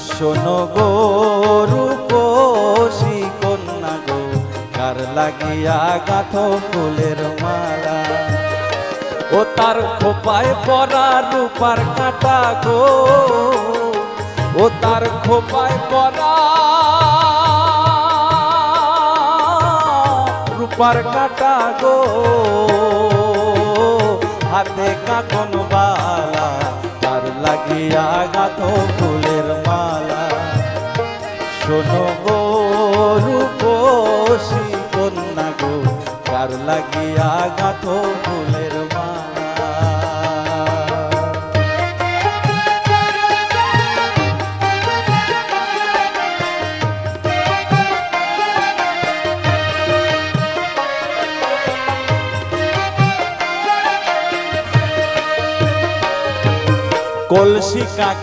শোনো গো রূপসী কন্যা গো, কার লাগিয়া গাঁথো ফুলের মালা। ও তার খোপায় পরা রূপার কাঁটা গো, ও তার খোপায় পরা রূপার কাঁটা গো, হাতে কাঁকন বালা, তার লাগিয়া গাঁথো ফুলের মালা। শোনো গো রূপসী কন্যা গো, কার লাগিয়া গাঁথো ফুলের মালা। কলসি কাকে